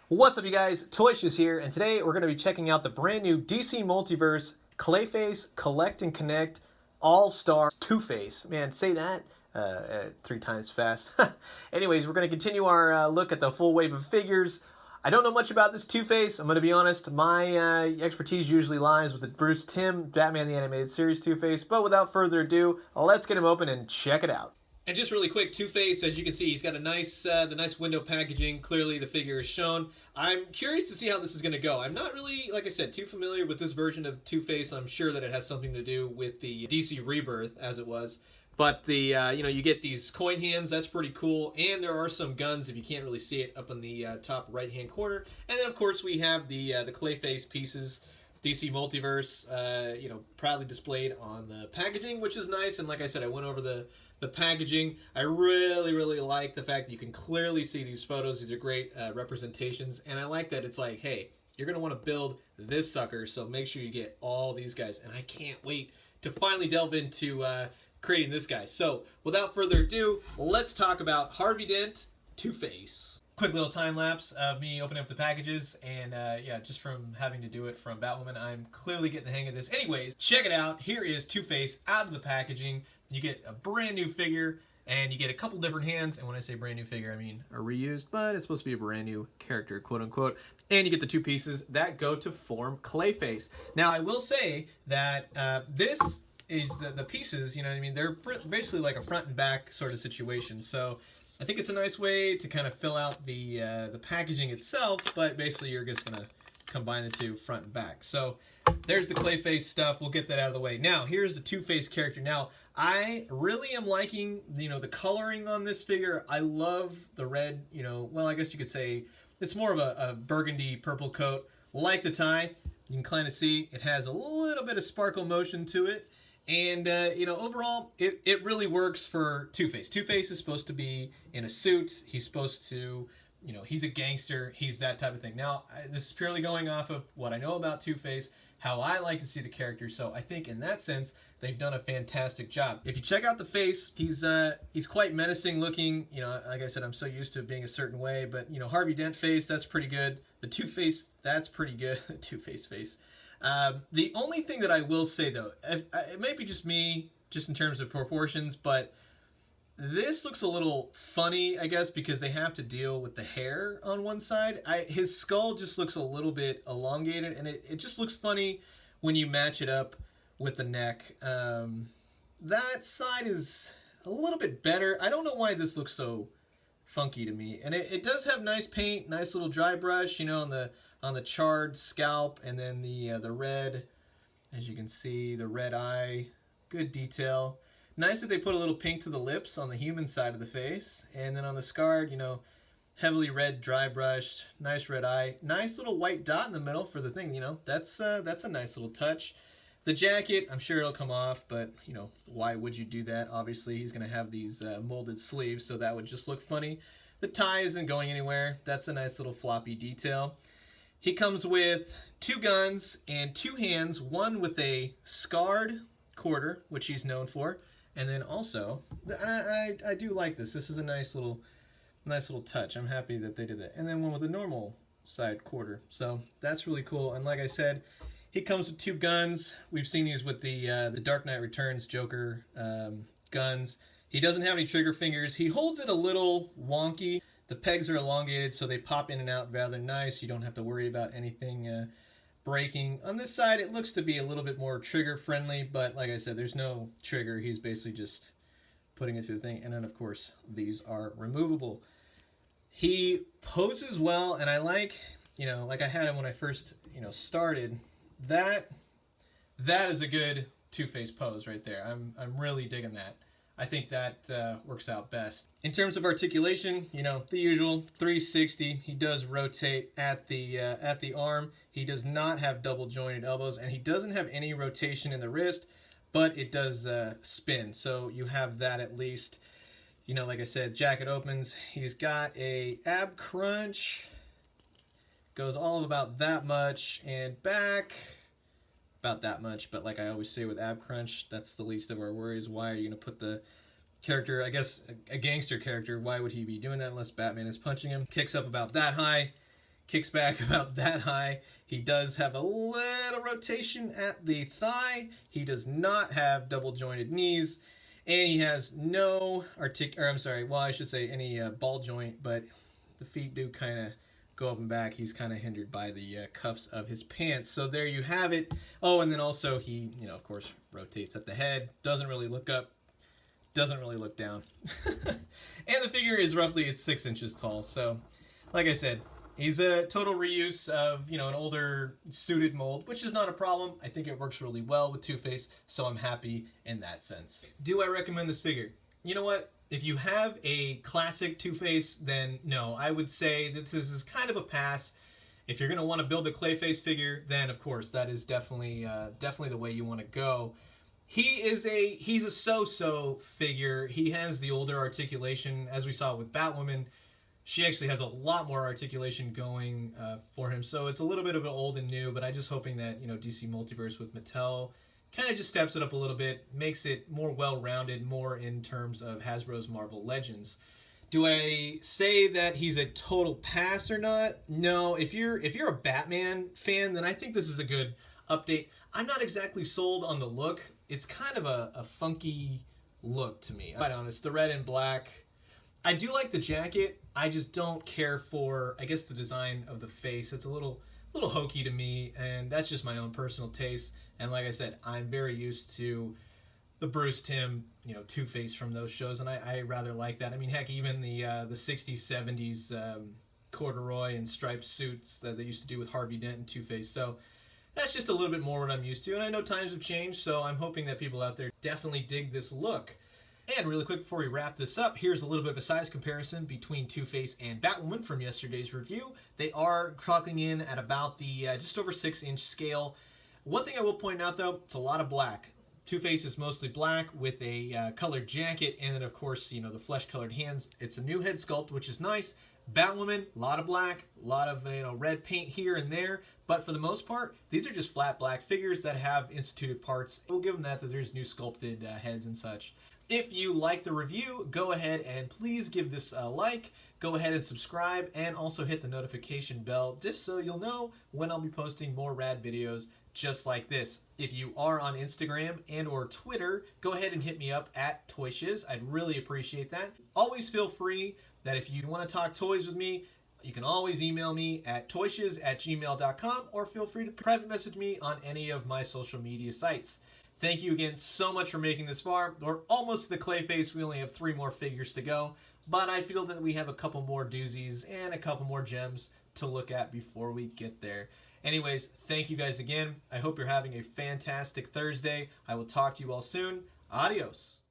What's up, you guys? Toyshiz here, and today we're going to be checking out the brand new DC Multiverse Clayface Collect and Connect All-Star Two-Face. Man, say that 3 times fast. Anyways, we're going to continue our look at the full wave of figures. I don't know much about this Two-Face. I'm going to be honest. My expertise usually lies with the Bruce Timm Batman the Animated Series Two-Face, but without further ado, let's get him open and check it out. And just really quick, Two-Face, as you can see, he's got a nice, the nice window packaging. Clearly, the figure is shown. I'm curious to see how this is going to go. I'm not really, like I said, too familiar with this version of Two-Face. I'm sure that it has something to do with the DC Rebirth, as it was. But the, you get these coin hands. That's pretty cool. And there are some guns, if you can't really see it, up in the top right-hand corner. And then, of course, we have the Clayface pieces. DC Multiverse, proudly displayed on the packaging, which is nice. And like I said, I went over the packaging. I really like the fact that you can clearly see these photos. These are great representations. And I like that it's like, hey, you're going to want to build this sucker, so make sure you get all these guys. And I can't wait to finally delve into creating this guy. So without further ado, let's talk about Harvey Dent Two-Face. Quick little time lapse of me opening up the packages, and yeah, just from having to do it from Batwoman, I'm clearly getting the hang of this. Anyways, check it out. Here is Two-Face out of the packaging. You get a brand new figure, and you get a couple different hands. And when I say brand new figure, I mean a reused, but it's supposed to be a brand new character, quote unquote. And you get the 2 pieces that go to form Clayface. Now, I will say that this is the pieces, you know what I mean? They're basically like a front and back sort of situation. So I think it's a nice way to kind of fill out the packaging itself, but basically you're just going to combine the two, front and back. So there's the Clayface stuff. We'll get that out of the way. Now, here's the Two-Face character. Now, I really am liking, the coloring on this figure. I love the red, well, I guess you could say it's more of a burgundy purple coat. Like the tie, you can kind of see it has a little bit of sparkle motion to it. And, overall, it really works for Two-Face. Two-Face is supposed to be in a suit. He's supposed to, he's a gangster. He's that type of thing. Now, this is purely going off of what I know about Two-Face, how I like to see the character. So I think in that sense, they've done a fantastic job. If you check out the face, he's quite menacing looking. Like I said, I'm so used to it being a certain way. But, Harvey Dent face, that's pretty good. The Two-Face, that's pretty good. The Two-Face face. The only thing that I will say, though, it might be just me, just in terms of proportions, but this looks a little funny, I guess, because they have to deal with the hair on one side. His skull just looks a little bit elongated, and it just looks funny when you match it up with the neck. That side is a little bit better. I don't know why this looks so funky to me. And it does have nice paint, nice little dry brush, on the charred scalp, and then the red, as you can see, the red eye, good detail. Nice that they put a little pink to the lips on the human side of the face, and then on the scarred, heavily red dry brushed, nice red eye, nice little white dot in the middle for the thing. That's a nice little touch. The jacket, I'm sure it'll come off, but why would you do that? Obviously, he's gonna have these molded sleeves, so that would just look funny. The tie isn't going anywhere. That's a nice little floppy detail. He comes with 2 guns and 2 hands, one with a scarred quarter, which he's known for, and then also, I do like this. This is a nice little touch. I'm happy that they did that. And then one with a normal side quarter. So that's really cool. And like I said, he comes with 2 guns. We've seen these with the Dark Knight Returns Joker guns. He doesn't have any trigger fingers. He holds it a little wonky. The pegs are elongated, so they pop in and out rather nice. You don't have to worry about anything breaking. On this side, it looks to be a little bit more trigger-friendly, but like I said, there's no trigger. He's basically just putting it through the thing. And then, of course, these are removable. He poses well, and I like, like I had him when I first, started. That is a good Two-Face pose right there. I'm really digging that. I think that works out best. In terms of articulation, the usual 360. He does rotate at the arm. He does not have double jointed elbows, and he doesn't have any rotation in the wrist, but it does spin. So you have that at least. Like I said, jacket opens. He's got a ab crunch. Goes all of about that much, and back about that much. But like I always say with ab crunch, that's the least of our worries. Why are you going to put the character, I guess a gangster character, why would he be doing that unless Batman is punching him? Kicks up about that high. kicks back about that high. He does have a little rotation at the thigh. He does not have double jointed knees, and he has no any ball joint, but the feet do kind of go up and back. He's kind of hindered by the cuffs of his pants. So there you have it. Oh, and then also he, of course, rotates at the head. Doesn't really look up. Doesn't really look down. And the figure is roughly 6 inches tall. So, like I said, he's a total reuse of, an older suited mold, which is not a problem. I think it works really well with Two-Face, so I'm happy in that sense. Do I recommend this figure? You know what? If you have a classic Two-Face, then no, I would say that this is kind of a pass. If you're going to want to build a Clayface figure, then of course that is definitely the way you want to go. He's a so-so figure. He has the older articulation, as we saw with Batwoman. She actually has a lot more articulation going for him, so it's a little bit of an old and new, but I'm just hoping that, DC Multiverse with Mattel kind of just steps it up a little bit, makes it more well-rounded, more in terms of Hasbro's Marvel Legends. Do I say that he's a total pass or not? No. If you're a Batman fan, then I think this is a good update. I'm not exactly sold on the look. It's kind of a funky look to me. Quite honest, the red and black. I do like the jacket. I just don't care for, I guess, the design of the face. It's a little hokey to me, and that's just my own personal taste. And like I said, I'm very used to the Bruce Timm, Two-Face from those shows, and I rather like that. I mean, heck, even the 60s, 70s corduroy and striped suits that they used to do with Harvey Dent and Two-Face. So that's just a little bit more what I'm used to, and I know times have changed, so I'm hoping that people out there definitely dig this look. And really quick before we wrap this up, here's a little bit of a size comparison between Two-Face and Batwoman from yesterday's review. They are clocking in at about the just over 6-inch scale. One thing I will point out, though, it's a lot of black. Two-Face is mostly black with a colored jacket, and then, of course, the flesh-colored hands. It's a new head sculpt, which is nice. Batwoman, a lot of black, a lot of red paint here and there, but for the most part, these are just flat black figures that have instituted parts. We'll give them that there's new sculpted heads and such. If you like the review, go ahead and please give this a like. Go ahead and subscribe, and also hit the notification bell just so you'll know when I'll be posting more rad videos just like this. If you are on Instagram and or Twitter, go ahead and hit me up at Toyshiz. I'd really appreciate that. Always feel free that if you want to talk toys with me, you can always email me at toyshiz@gmail.com, or feel free to private message me on any of my social media sites. Thank you again so much for making this far. We're almost to the Clayface. We only have 3 more figures to go, but I feel that we have a couple more doozies and a couple more gems to look at before we get there. Anyways, thank you guys again. I hope you're having a fantastic Thursday. I will talk to you all soon. Adios.